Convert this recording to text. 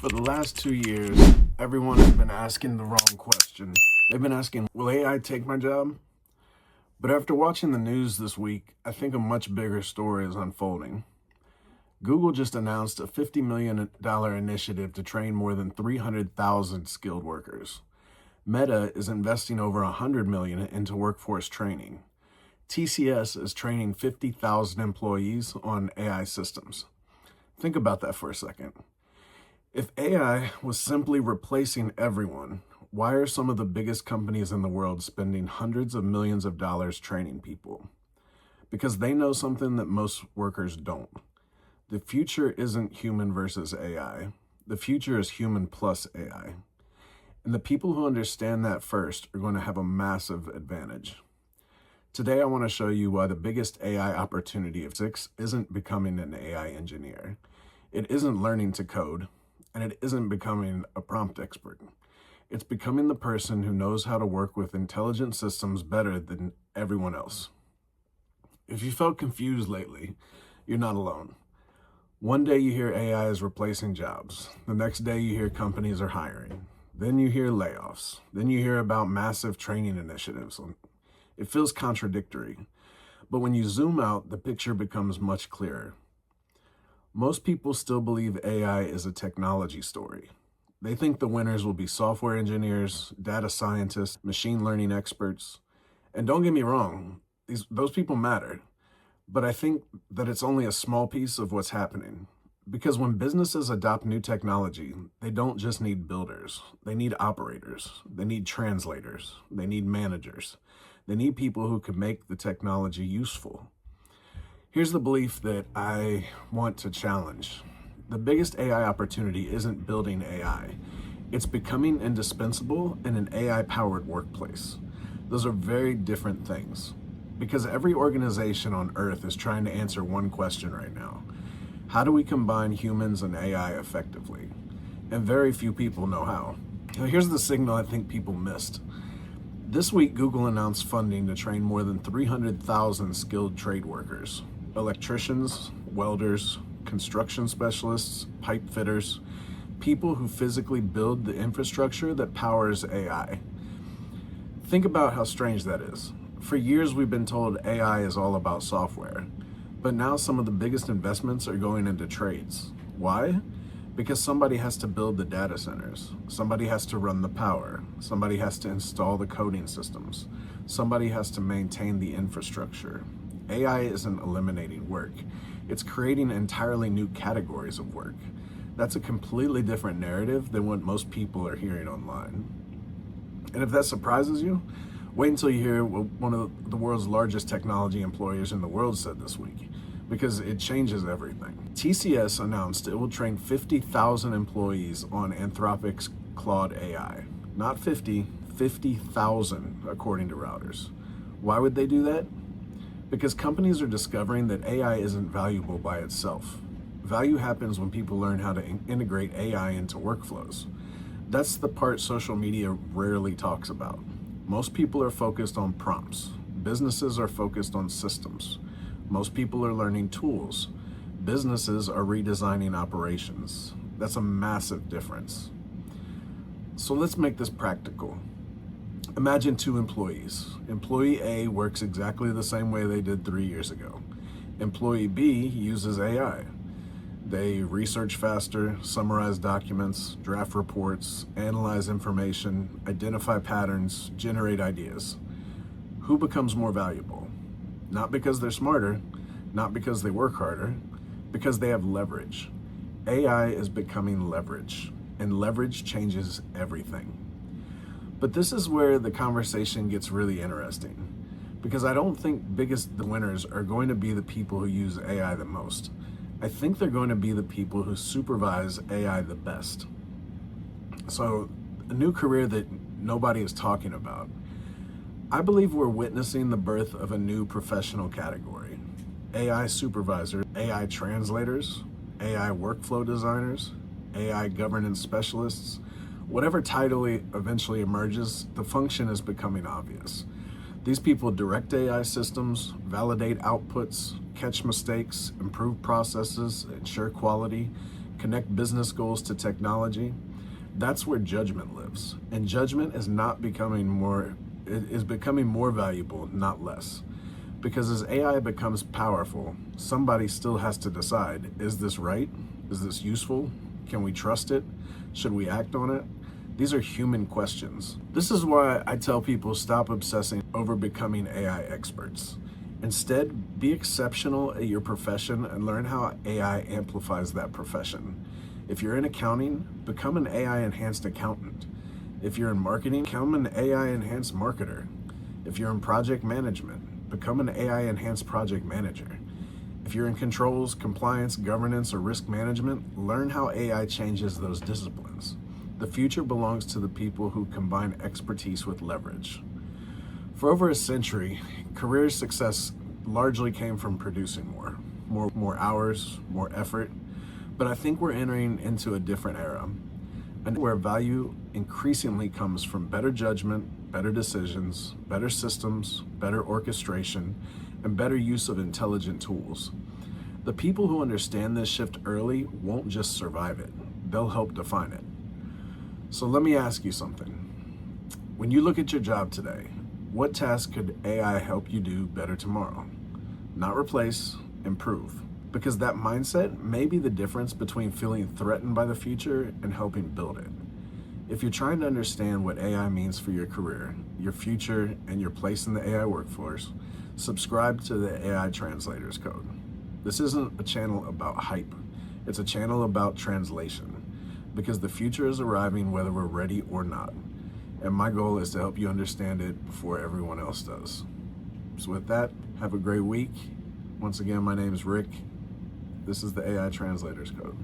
For the last 2 years, everyone has been asking the wrong question. They've been asking, will AI take my job? But after watching the news this week, I think a much bigger story is unfolding. Google just announced a $50 million initiative to train more than 300,000 skilled workers. Meta is investing over $100 million into workforce training. TCS is training 50,000 employees on AI systems. Think about that for a second. If AI was simply replacing everyone, why are some of the biggest companies in the world spending hundreds of millions of dollars training people? Because they know something that most workers don't. The future isn't human versus AI. The future is human plus AI. And the people who understand that first are going to have a massive advantage. Today, I want to show you why the biggest AI opportunity of 6 isn't becoming an AI engineer. It isn't learning to code, and it isn't becoming a prompt expert. It's becoming the person who knows how to work with intelligent systems better than everyone else. If you felt confused lately, you're not alone. One day you hear AI is replacing jobs. The next day you hear companies are hiring. Then you hear layoffs. Then you hear about massive training initiatives. It feels contradictory. But when you zoom out, the picture becomes much clearer. Most people still believe AI is a technology story. They think the winners will be software engineers, data scientists, machine learning experts. And don't get me wrong, those people matter. But I think that it's only a small piece of what's happening. Because when businesses adopt new technology, they don't just need builders. They need operators. They need translators. They need managers. They need people who can make the technology useful. Here's the belief that I want to challenge. The biggest AI opportunity isn't building AI. It's becoming indispensable in an AI-powered workplace. Those are very different things. Because every organization on Earth is trying to answer one question right now. How do we combine humans and AI effectively? And very few people know how. Now, here's the signal I think people missed. This week, Google announced funding to train more than 300,000 skilled trade workers. Electricians, welders, construction specialists, pipe fitters, people who physically build the infrastructure that powers AI. Think about how strange that is. For years, we've been told AI is all about software, but now some of the biggest investments are going into trades. Why? Because somebody has to build the data centers, somebody has to run the power, somebody has to install the coding systems, somebody has to maintain the infrastructure. AI isn't eliminating work. It's creating entirely new categories of work. That's a completely different narrative than what most people are hearing online. And if that surprises you, wait until you hear what one of the world's largest technology employers in the world said this week, because it changes everything. TCS announced it will train 50,000 employees on Anthropic's Claude AI. Not 50,000, according to Reuters. Why would they do that? Because companies are discovering that AI isn't valuable by itself. Value happens when people learn how to integrate AI into workflows. That's the part social media rarely talks about. Most people are focused on prompts. Businesses are focused on systems. Most people are learning tools. Businesses are redesigning operations. That's a massive difference. So let's make this practical. Imagine 2 employees. Employee A works exactly the same way they did 3 years ago. Employee B uses AI. They research faster, summarize documents, draft reports, analyze information, identify patterns, generate ideas. Who becomes more valuable? Not because they're smarter, not because they work harder, because they have leverage. AI is becoming leverage, and leverage changes everything. But this is where the conversation gets really interesting, because I don't think the winners are going to be the people who use AI the most. I think they're going to be the people who supervise AI the best. So, a new career that nobody is talking about. I believe we're witnessing the birth of a new professional category. AI supervisors, AI translators, AI workflow designers, AI governance specialists. Whatever title eventually emerges, the function is becoming obvious. These people direct AI systems, validate outputs, catch mistakes, improve processes, ensure quality, connect business goals to technology, that's where judgment lives. And judgment is becoming more valuable, not less. Because as AI becomes powerful, somebody still has to decide, is this right? Is this useful? Can we trust it? Should we act on it? These are human questions. This is why I tell people stop obsessing over becoming AI experts. Instead, be exceptional at your profession and learn how AI amplifies that profession. If you're in accounting, become an AI-enhanced accountant. If you're in marketing, become an AI-enhanced marketer. If you're in project management, become an AI-enhanced project manager. If you're in controls, compliance, governance, or risk management, learn how AI changes those disciplines. The future belongs to the people who combine expertise with leverage. For over a century, career success largely came from producing more hours, more effort. But I think we're entering into a different era, and where value increasingly comes from better judgment, better decisions, better systems, better orchestration, and better use of intelligent tools. The people who understand this shift early won't just survive it, they'll help define it. So let me ask you something. When you look at your job today, what task could AI help you do better tomorrow? Not replace, improve. Because that mindset may be the difference between feeling threatened by the future and helping build it. If you're trying to understand what AI means for your career, your future, and your place in the AI workforce, subscribe to the AI Translators Code. This isn't a channel about hype. It's a channel about translation. Because the future is arriving whether we're ready or not. And my goal is to help you understand it before everyone else does. So with that, have a great week. Once again, my name is Rick. This is the AI Translators Code.